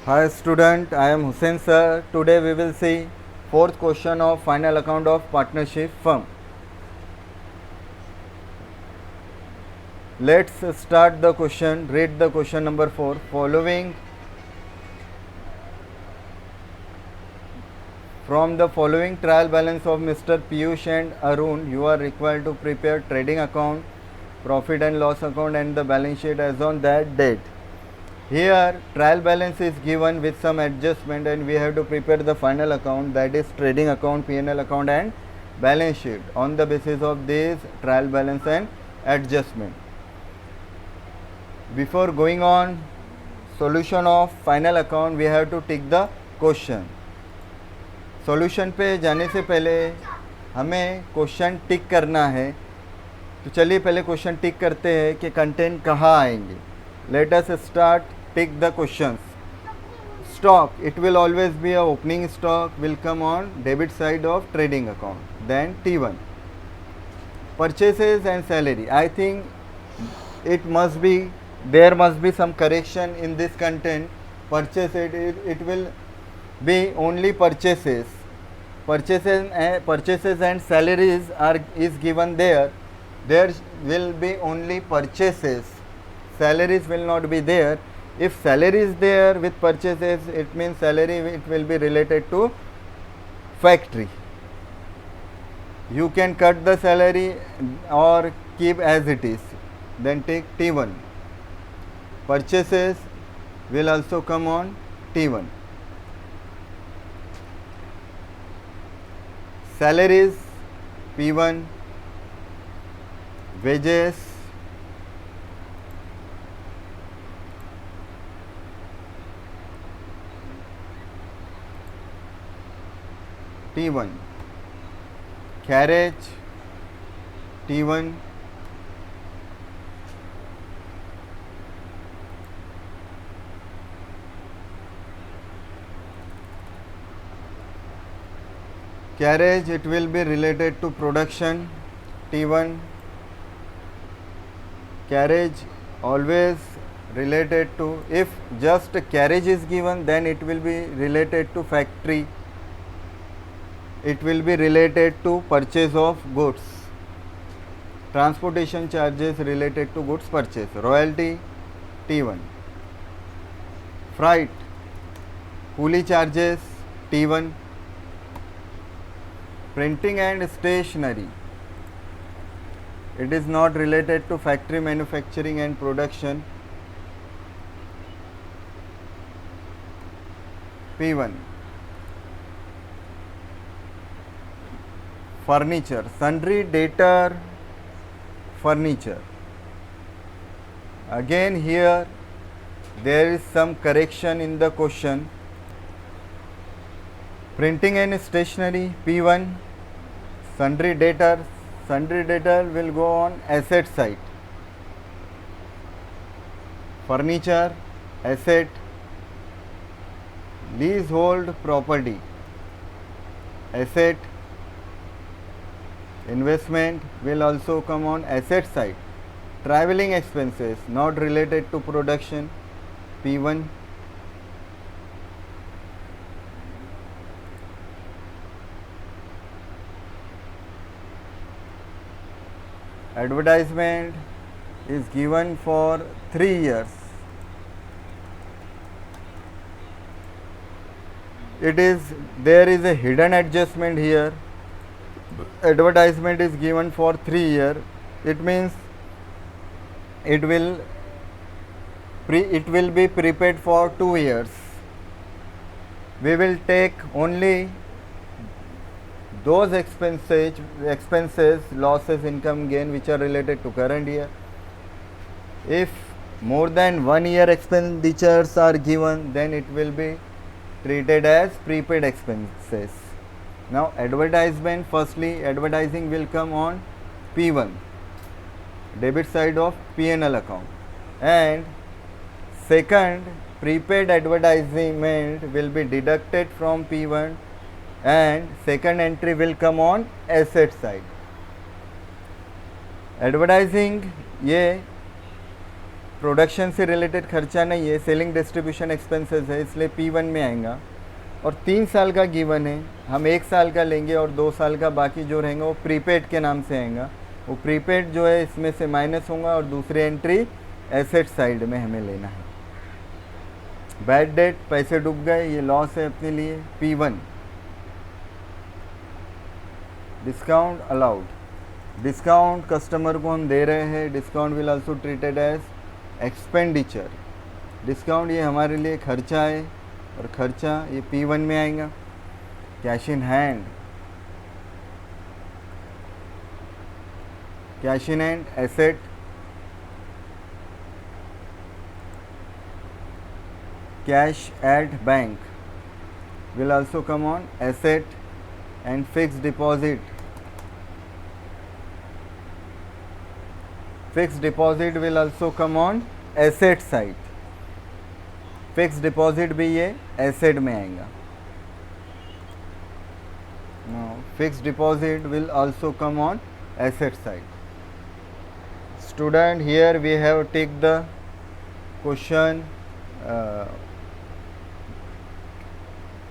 Hi student, I am Hussain sir. Today we will see fourth question of final account of partnership firm. Let's start the question. Read the question number 4. From the following trial balance of Mr. Piyush and Arun, you are required to prepare trading account, profit and loss account and the balance sheet as on that date. Here trial balance is given with some adjustment and we have to prepare the final account, that is trading account, P&L account and balance sheet on the basis of this trial balance and adjustment. Before going on solution of final account, we have to take the question. Solution पे जाने से पहले हमें question टिक करना है, तो चलिए पहले क्वेश्चन टिक करते हैं कि कंटेंट कहाँ आएंगे. Let us start. Tick the questions. Stock, it will always be a opening stock, will come on debit side of trading account. Then T1 purchases and salary. I think it must be, there must be some correction in this content. It will be only purchases and salaries is given there. There will be only purchases, salaries will not be there. If salary is there with purchases, it means salary it will be related to factory. You can cut the salary or keep as it is. Then take T1. Purchases will also come on T1. Salaries P1, wages T1, carriage T1, carriage it will be related to production T1. Carriage always related to, if just carriage is given, then it will be related to factory, it will be related to purchase of goods. Transportation charges related to goods purchase. Royalty T1. Freight, coolie charges T1. Printing and stationery, it is not related to factory manufacturing and production P1. Furniture, sundry debtor furniture. Again here there is some correction in the question. Printing and stationery P1. Sundry debtor will go on asset side. Furniture, asset. Leasehold property, asset. Investment will also come on asset side. Traveling expenses not related to production P1. Advertisement is given for 3 years. There is a hidden adjustment here. Advertisement is given for 3 years. It means it will be prepaid for 2 years. We will take only those expenses, losses, income, gain which are related to current year. If more than 1 year expenditures are given, then it will be treated as prepaid expenses. Now advertisement, firstly advertising will come on P1, debit side of P&L account, and second prepaid advertisement will be deducted from P1 and second entry will come on asset side. Advertising ये production से related खर्चा नहीं है, selling distribution expenses है, इसलिए P1 में आएगा। और 3 साल का गिवन है, हम 1 साल का लेंगे और 2 साल का बाकी जो रहेंगे वो प्रीपेड के नाम से आएगा। वो प्रीपेड जो है इसमें से माइनस होगा और दूसरी एंट्री एसेट साइड में हमें लेना है। बैड डेट, पैसे डूब गए, ये लॉस है अपने लिए P1। Discount allowed, discount customer को हम दे रहे हैं, discount will also treated as expenditure. Discount ये हमारे लिए खर्चा है और खर्चा ये P1 में आएगा। Cash in hand, cash in hand asset, cash at bank will also come on asset, and fixed deposit, fixed deposit will also come on asset side। fixed deposit भी ये asset में आएगा। now fixed deposit will also come on asset side। student, here we have take the question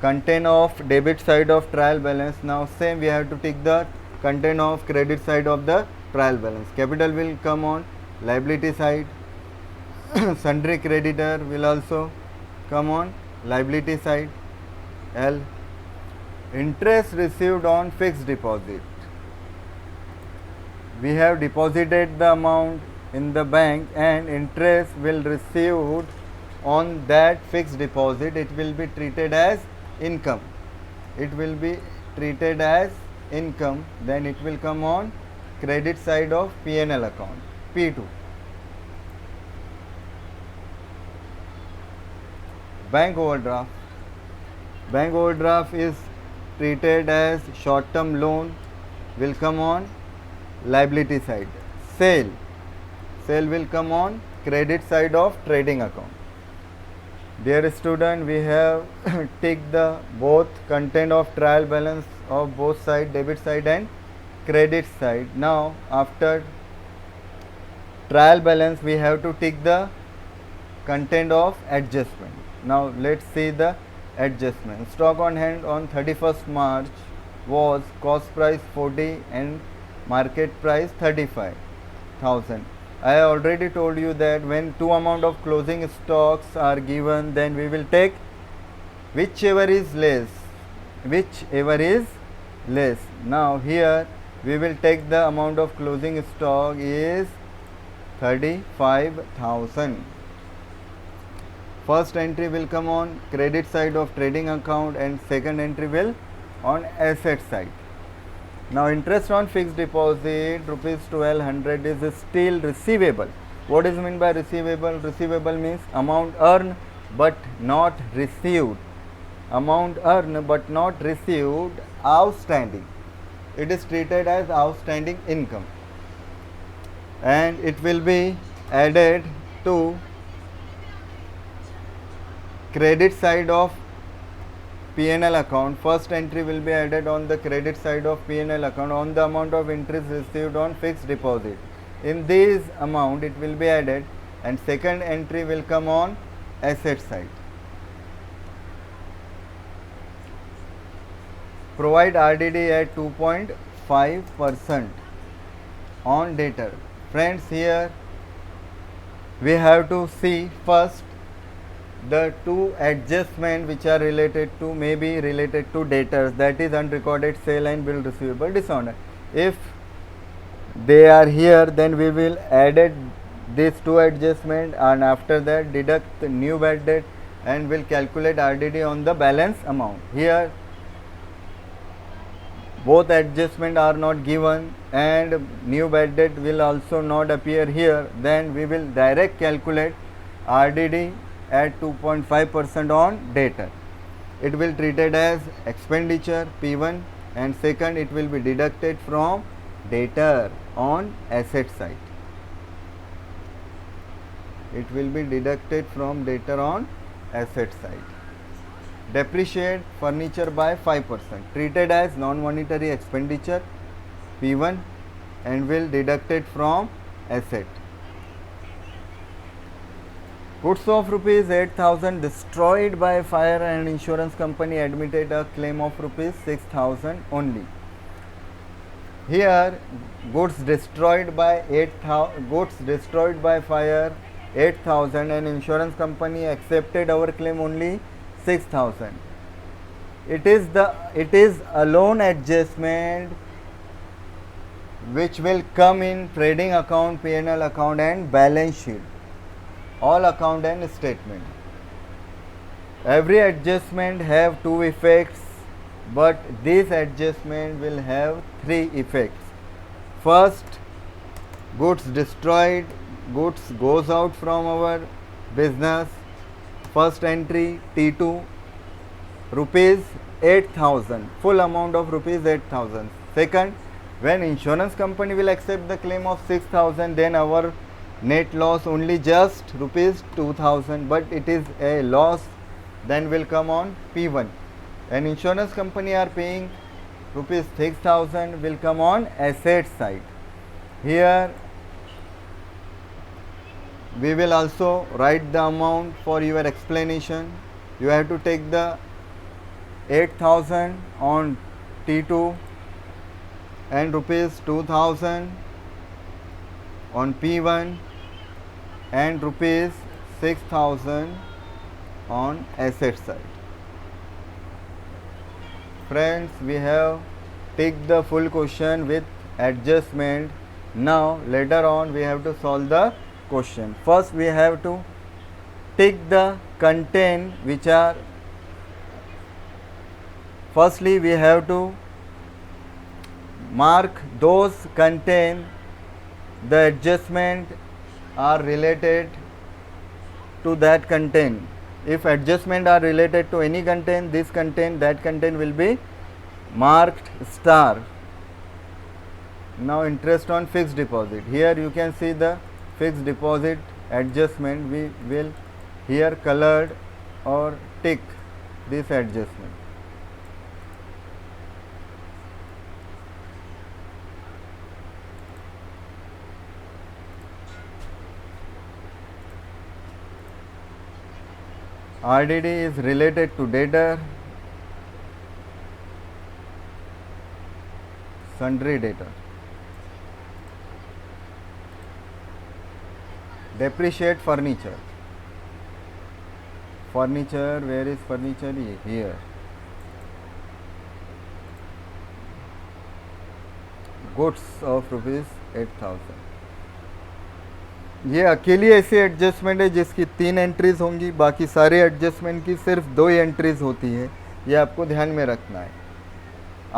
content of debit side of trial balance। now same we have to take the content of credit side of the trial balance। capital will come on liability side, sundry creditor will also come on liability side। L, interest received on fixed deposit, we have deposited the amount in the bank and interest will received on that fixed deposit, it will be treated as income, it will be treated as income, then it will come on credit side of P&L account P2। bank overdraft, bank overdraft is treated as short term loan, will come on liability side। sale, sale will come on credit side of trading account। dear student, we have take the both content of trial balance of both side, debit side and credit side। now after trial balance we have to take the content of adjustment। now let's see the adjustment। stock on hand on 31st March was cost price 40 and market price 35,000। I have already told you that when two amount of closing stocks are given, then we will take whichever is less, whichever is less। now here we will take the amount of closing stock is 35,000। first entry will come on credit side of trading account and second entry will on asset side। now interest on fixed deposit rupees 1200 is still receivable। what is meant by receivable? receivable means amount earned but not received, amount earned but not received, outstanding, it is treated as outstanding income and it will be added to credit side of P&L account। first entry will be added on the credit side of P&L account on the amount of interest received on fixed deposit, in this amount it will be added, and second entry will come on asset side। provide RDD at 2.5% on debtor। friends, here we have to see first the two adjustment which are related to, may be related to debtors, that is unrecorded sale and bill receivable dishonor। if they are here, then we will added these two adjustment and after that deduct the new bad debt and will calculate RDD on the balance amount। here both adjustment are not given and new bad debt will also not appear here, then we will direct calculate RDD at 2.5% on debtor। it will treated as expenditure P1 and second it will be deducted from debtor on asset side, it will be deducted from debtor on asset side। depreciate furniture by 5%, treated as non-monetary expenditure P1 and will deducted from asset। Goods of rupees 8,000 destroyed by fire and insurance company admitted a claim of rupees 6,000 only. Here goods destroyed by fire 8,000 and insurance company accepted our claim only 6,000. It is a loan adjustment which will come in trading account, P&L account and balance sheet, all account and statement. Every adjustment have two effects, but this adjustment will have three effects. First, goods destroyed, goods goes out from our business. First entry T2, rupees 8,000, full amount of rupees 8,000. Second, when insurance company will accept the claim of 6,000, then our net loss only just rupees 2,000, but it is a loss, then will come on P1. And insurance company are paying rupees 6,000 will come on asset side. Here we will also write the amount for your explanation. You have to take the 8,000 on T2 and rupees 2,000 on P1 and rupees 6,000 on asset side. Friends, we have ticked the full question with adjustment. Now later on we have to solve the question. First we have to tick the content which are, firstly we have to mark those content the adjustment are related to that content. If adjustment are related to any content, this content, that content will be marked star. Now interest on fixed deposit. Here you can see the fixed deposit adjustment. We will here colored or tick this adjustment. RDD is related to debtor, sundry debtor. Depreciate furniture. Furniture, where is furniture? Here. Goods of rupees 8,000. ये अकेली ऐसी adjustment है जिसकी 3 entries होंगी, बाकी सारे adjustment की सिर्फ 2 ही एंट्रीज होती है, ये आपको ध्यान में रखना है।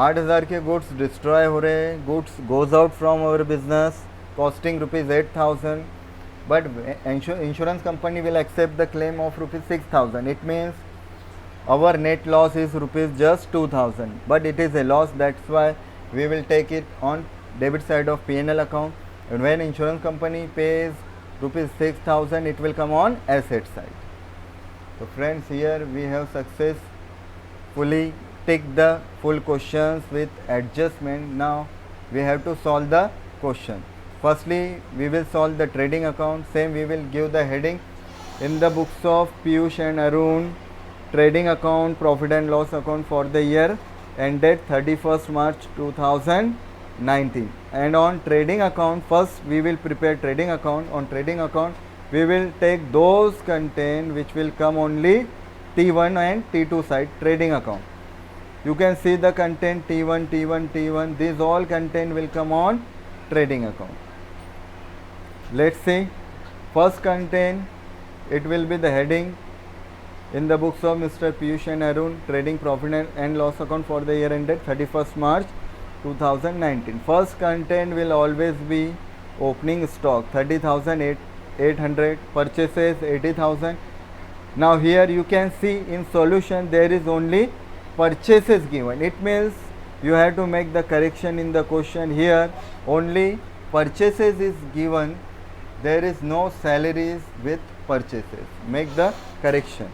8,000 के गुड्स डिस्ट्रॉय हो रहे हैं, goods goes out from our business costing rupees 8,000, but insurance company will accept the claim of rupees 6,000. It means our net loss is rupees just 2,000, but it is a loss, that's why we will take it on debit side of P&L account, and when insurance company pays rupees 6,000 it will come on asset side. So friends, here we have successfully ticked the full questions with adjustment. Now we have to solve the question. Firstly we will solve the trading account. Same we will give the heading in the books of Piyush and Arun, trading account, profit and loss account for the year ended 31st March 2019. And on trading account, first we will prepare trading account. On trading account we will take those content which will come only T1 and T2 side trading account. You can see the content T1, T1, T1, these all content will come on trading account. Let's see, first content, it will be the heading in the books of Mr. Piyush and Arun, trading profit and loss account for the year ended 31st March 2019. First content will always be opening stock 30,800, purchases 80,000. Now here you can see in solution there is only purchases given. It means you have to make the correction in the question. Here only purchases is given, there is no salaries with purchases. Make the correction.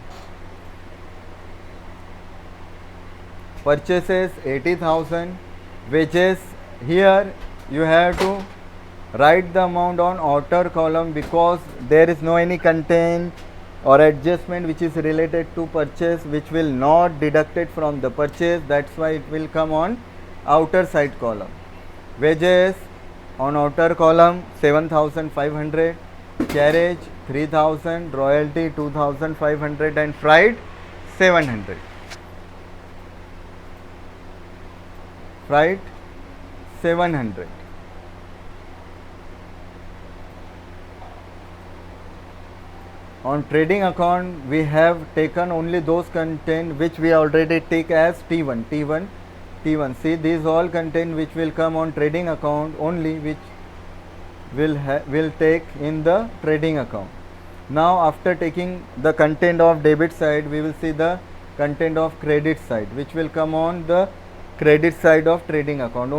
Purchases 80,000, wages, here you have to write the amount on outer column because there is no any content or adjustment which is related to purchase, which will not deducted from the purchase, that's why it will come on outer side column. Wages on outer column 7500, carriage 3000, royalty 2500, and freight 700. Freight 700. On trading account, we have taken only those content which we already take as T1. See, these all content which will come on trading account only, which will take in the trading account. Now, after taking the content of debit side, we will see the content of credit side, which will come on the credit side of trading account.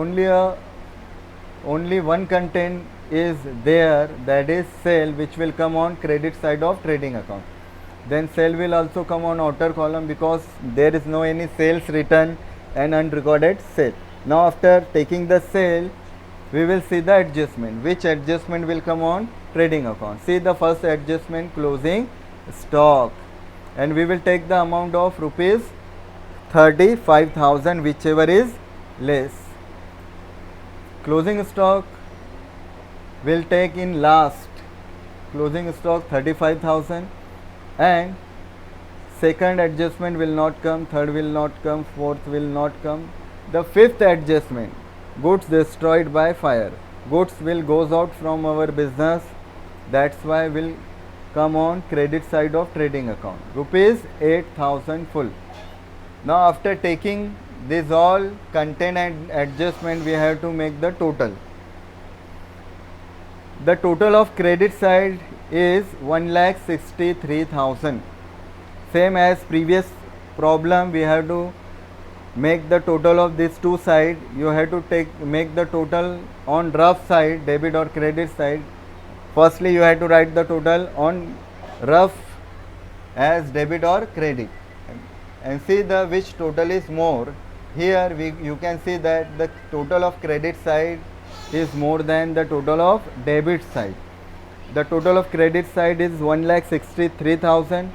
Only one content is there, that is sale, which will come on credit side of trading account. Then sale will also come on outer column because there is no any sales return and unrecorded sale. Now after taking the sale, we will see the adjustment. Which adjustment will come on trading account? See the first adjustment, closing stock, and we will take the amount of rupees 35,000, whichever is less. Closing stock will take in last, closing stock 35,000, and second adjustment will not come, third will not come, fourth will not come. The fifth adjustment, goods destroyed by fire. Goods will goes out from our business, that's why will come on credit side of trading account. Rupees 8,000 full. Now after taking this all content and adjustment, we have to make the total. The total of credit side is 1,63,000. Same as previous problem, we have to make the total of these two side. You have to make the total on rough side, debit or credit side. Firstly, you have to write the total on rough as debit or credit, and see the which total is more. Here you can see that the total of credit side is more than the total of debit side. The total of credit side is 1,63,000,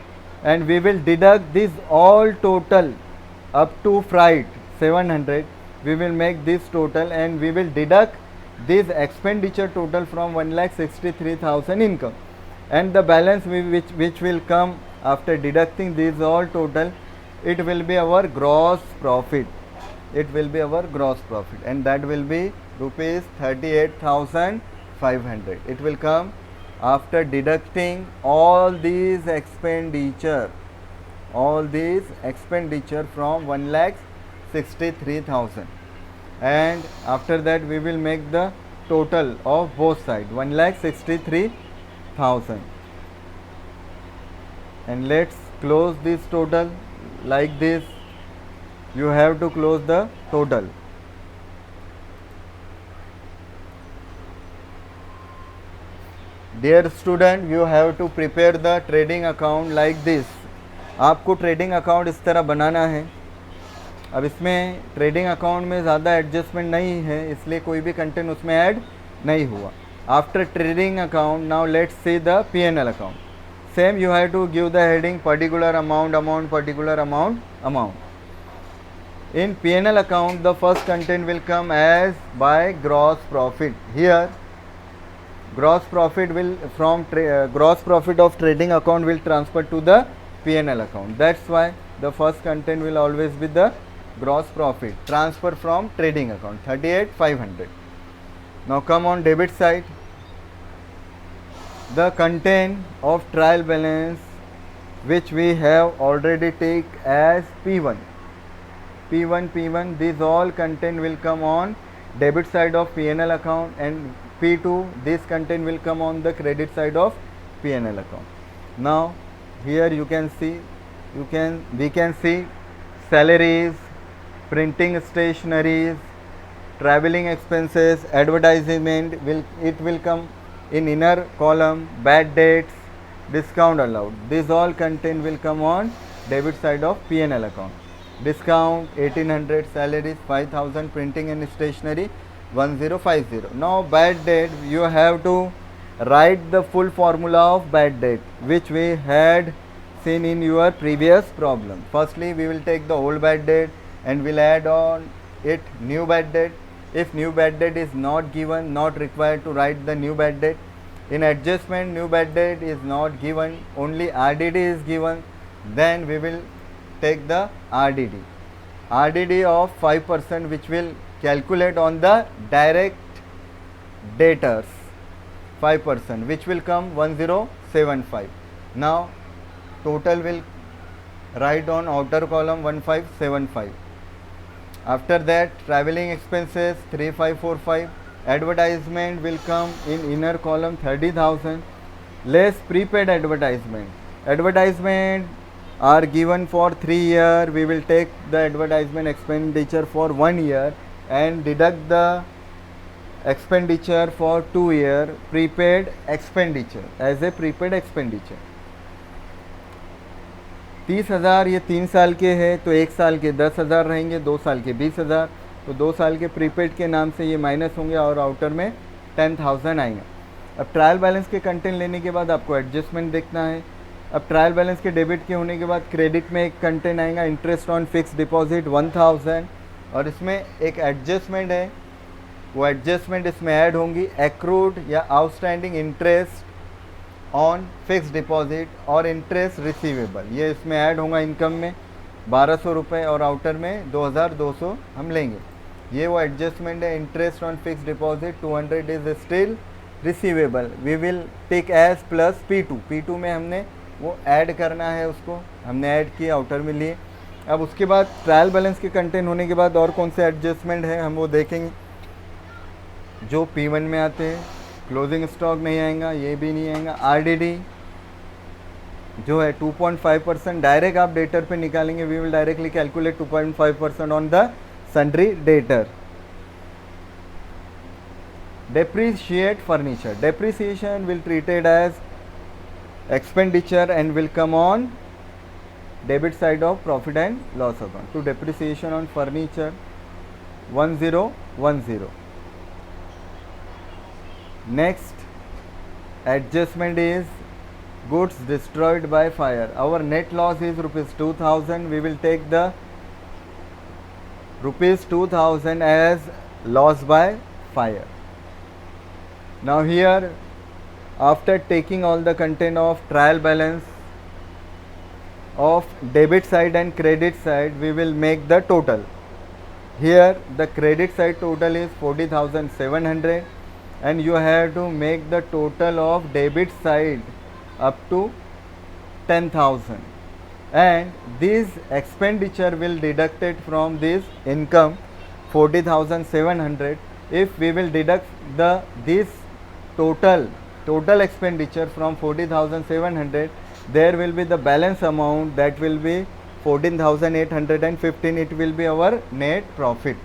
and we will deduct this all total up to freight 700. We will make this total and we will deduct this expenditure total from 1,63,000 income, and the balance which will come after deducting these all total, it will be our gross profit. It will be our gross profit, and that will be rupees 38,500. It will come after deducting all these expenditure from 1,63,000, and after that we will make the total of both sides 1,63,000, and let's close this total like this. You have to close the total. Dear student, you have to prepare the trading account like this. आपको trading account इस तरह बनाना है. अब इसमें trading account में ज़्यादा adjustment नहीं है, इसलिए कोई भी कंटेंट उसमें ऐड नहीं हुआ. After trading account, now let's see the P&L account. Same you have to give the heading particular amount, particular amount. In P&L account, the first content will come as by gross profit. Here, gross profit will from gross profit of trading account will transfer to the P&L account. That's why the first content will always be the gross profit transfer from trading account 38,500. Now come on debit side. The content of trial balance which we have already take as P1. These all content will come on debit side of P&L account, and P2, this content will come on the credit side of P&L account. Now here we can see salaries, printing stationeries, traveling expenses, advertisement will come in inner column, bad debts, discount allowed. These all content will come on debit side of P&L account. Discount 1800, salaries 5000, printing and stationery 1050. Now bad debt, you have to write the full formula of bad debt which we had seen in your previous problem. Firstly, we will take the old bad debt and we'll add on it new bad debt. If new bad debt is not given, not required to write the new bad debt. In adjustment, new bad debt is not given, only RDD is given, then we will take the RDD of 5% which will calculate on the direct debtors 5% which will come 1075. Now total will write on outer column 1575. After that, traveling expenses 3545. Advertisement will come in inner column 30,000 less prepaid advertisement. Advertisement are given for 3 year. We will take the advertisement expenditure for 1 year and deduct the expenditure for 2 year prepaid expenditure as a prepaid expenditure. 30,000 ये 3 साल के हैं तो 1 साल के 10,000 रहेंगे, 2 साल के 20,000, तो 2 साल के प्रीपेड के नाम से ये माइनस होंगे और आउटर में 10,000 आएंगे. अब ट्रायल बैलेंस के कंटेंट लेने के बाद आपको एडजस्टमेंट देखना है. अब ट्रायल बैलेंस के डेबिट के होने के बाद क्रेडिट में एक कंटेंट आएगा इंटरेस्ट ऑन फिक्स डिपॉजिट 1000 और इसमें एक एडजस्टमेंट है, वो एडजस्टमेंट इसमें ऐड होंगी एक्रूड या outstanding interest on fix deposit और इंटरेस्ट रिसीवेबल, ये इसमें ऐड होगा इनकम में 1200 रुपये और आउटर में 2200 हम लेंगे. ये वो एडजस्टमेंट है. Interest on fix deposit 200 is still receivable, we will take as plus P2 में हमने वो ऐड करना है, उसको हमने ऐड किया आउटर में लिए. अब उसके बाद ट्रायल बैलेंस के कंटेंट होने के बाद और कौन से एडजस्टमेंट है हम वो देखेंगे जो P1 में आते हैं. क्लोजिंग स्टॉक नहीं आएगा, ये भी नहीं आएगा. RDD जो है 2.5% डायरेक्ट आप डेटर पे निकालेंगे. We will directly calculate 2.5% on the sundry debtor. Depreciate furniture, depreciation will treated as expenditure and will come on debit side of profit and loss account. To depreciation on furniture 1010. Next adjustment is goods destroyed by fire. Our net loss is rupees 2000. We will take the rupees 2000 as loss by fire. Now here, after taking all the content of trial balance of debit side and credit side, we will make the total. Here the credit side total is 40,700 and you have to make the total of debit side up to 10,000 and this expenditure will deducted from this income 40,700. If we will deduct this total expenditure from 40,700, there will be the balance amount that will be 14,815. It will be our net profit.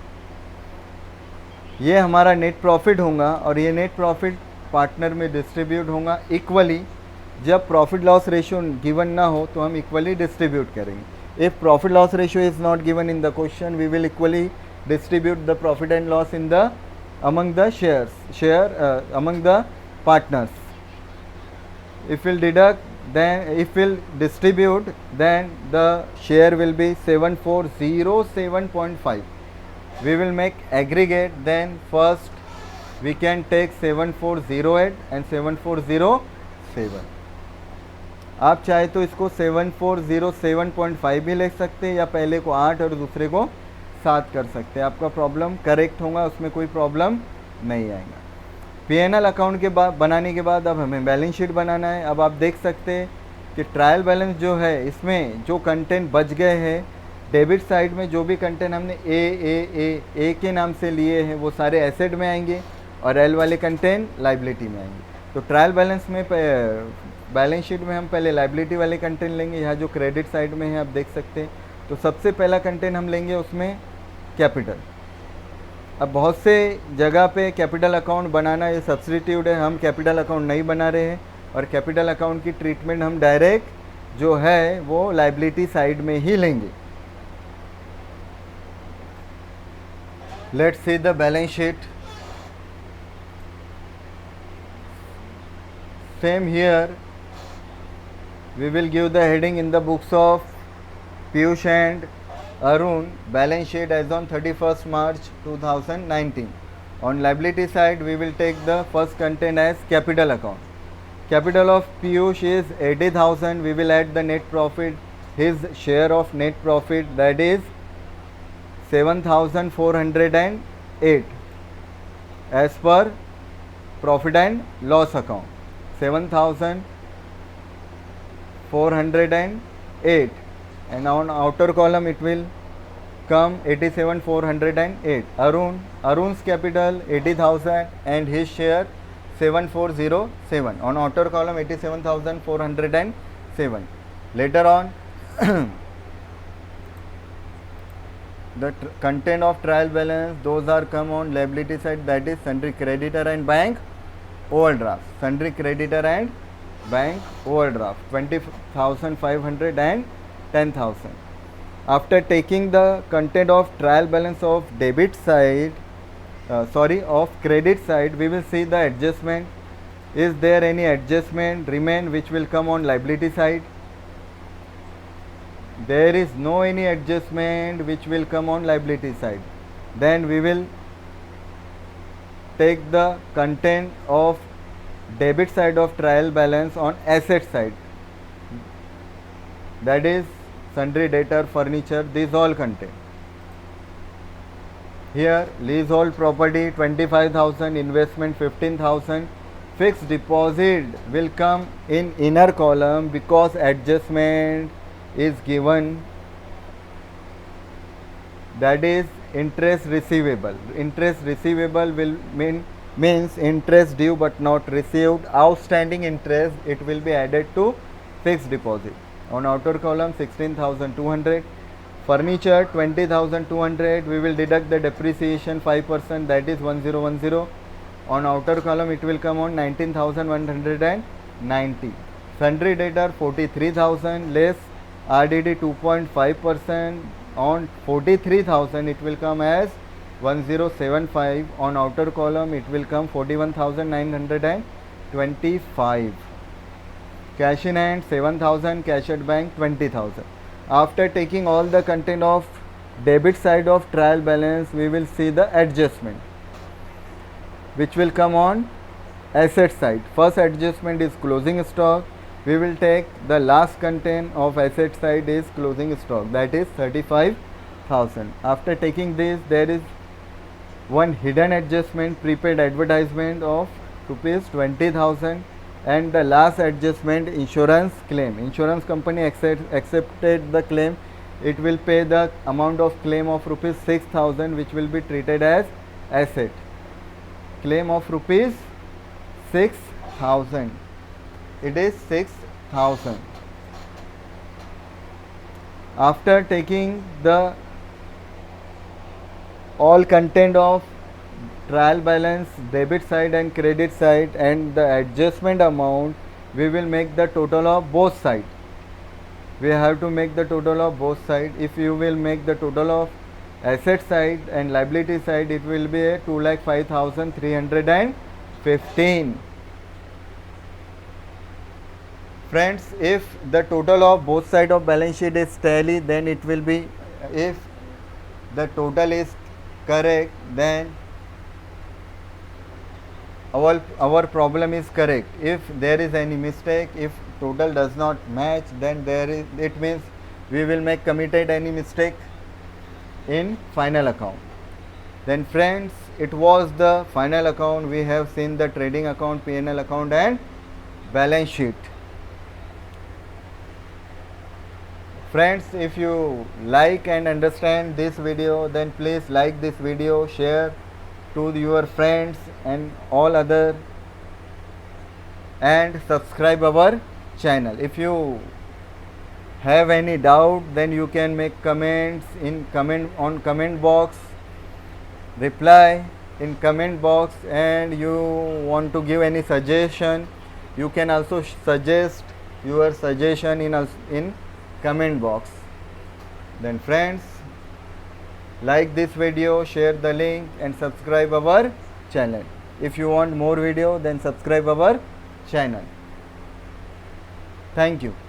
ये हमारा net profit होगा और ये net profit partner में distribute होगा equally. जब profit loss ratio given ना हो तो हम इक्वली डिस्ट्रीब्यूट करेंगे. If profit loss ratio is not given in the question, we will equally distribute the profit and loss in the among the among the partners. If we'll deduct, then if we'll distribute, then the share will be 7407.5. We will make aggregate, then first we can take 7408 and 7407. आप चाहे तो इसको 7407.5 भी लिख सकते हैं या पहले को 8 और दूसरे को 7 कर सकते हैं. आपका प्रॉब्लम करेक्ट होगा, उसमें कोई प्रॉब्लम नहीं आएगा. P&L अकाउंट के बाद बनाने के बाद अब हमें बैलेंस शीट बनाना है. अब आप देख सकते हैं कि ट्रायल बैलेंस जो है इसमें जो कंटेंट बच गए हैं डेबिट साइड में, जो भी कंटेंट हमने ए के नाम से लिए हैं वो सारे एसेट में आएंगे और एल वाले कंटेंट लाइबिलिटी में आएंगे. तो ट्रायल बैलेंस में बैलेंस शीट में हम पहले लाइबिलिटी वाले कंटेंट लेंगे. यहाँ जो क्रेडिट साइड में है आप देख सकते हैं. तो सबसे पहला कंटेंट हम लेंगे उसमें कैपिटल. अब बहुत से जगह पे कैपिटल अकाउंट बनाना ये सब्स्टिट्यूट है, हम कैपिटल अकाउंट नहीं बना रहे हैं और कैपिटल अकाउंट की ट्रीटमेंट हम डायरेक्ट जो है वो लाइबिलिटी साइड में ही लेंगे. Let's see the balance sheet. Same here, we will give the heading in the books of Piyush and Arun, balance sheet as on 31st March 2019. On liability side, we will take the first content as capital account. Capital of Piyush is 80,000. We will add the net profit, his share of net profit, that is 7,408 as per profit and loss account. 7,408, and on outer column it will come 87,408. Arun's capital 80,000 and his share 7,407. On outer column 87,407. Later on the content of trial balance, those are come on liability side, that is sundry creditor and bank overdraft. Sundry creditor and bank overdraft 20,500 and 10,000. After taking the content of trial balance of debit side, of credit side, we will see the adjustment. Is there any adjustment remain which will come on liability side? There is no any adjustment which will come on liability side. Then we will take the content of debit side of trial balance on asset side, that is sundry debtor, furniture, these all contain. Here leasehold property 25,000, investment 15,000, fixed deposit will come in inner column because adjustment is given, that is interest receivable. Interest receivable will means interest due but not received. Outstanding interest, it will be added to fixed deposit. On outer column 16,200. Furniture 20,200. We will deduct the depreciation 5%, that is 1010. On outer column it will come on 19,190. Sundry debtor 43,000 less RDD 2.5%. On 43,000 it will come as 1075. On outer column it will come 41,925. Cash in hand 7,000, cash at bank 20,000. After taking all the content of debit side of trial balance, we will see the adjustment which will come on asset side. First adjustment is closing stock. We will take the last content of asset side is closing stock, that is 35,000. After taking this, there is one hidden adjustment, prepaid advertisement of rupees 20,000, and the last adjustment, insurance claim. Insurance company accepted the claim. It will pay the amount of claim of rupees 6,000, which will be treated as asset. Claim of rupees 6,000. It is 6,000. After taking the all content of trial balance, debit side and credit side, and the adjustment amount, we will make the total of both sides. We have to make the total of both sides. If you will make the total of asset side and liability side, it will be a 2,05,315. Friends, if the total of both sides of balance sheet is tally, then it will be, if the total is correct, then our problem is correct. If there is any mistake, if total does not match, then it means we will make committed any mistake in final account. Then friends, it was the final account. We have seen the trading account, P&L account and balance sheet. Friends, if you like and understand this video, then please like this video, share to your friends and all other, and subscribe our channel. If you have any doubt, then you can make comments in comment box, reply in comment box, and you want to give any suggestion, you can also suggest your suggestion in comment box. Then friends, like this video, share the link and subscribe our channel. If you want more video, then subscribe our channel. Thank you.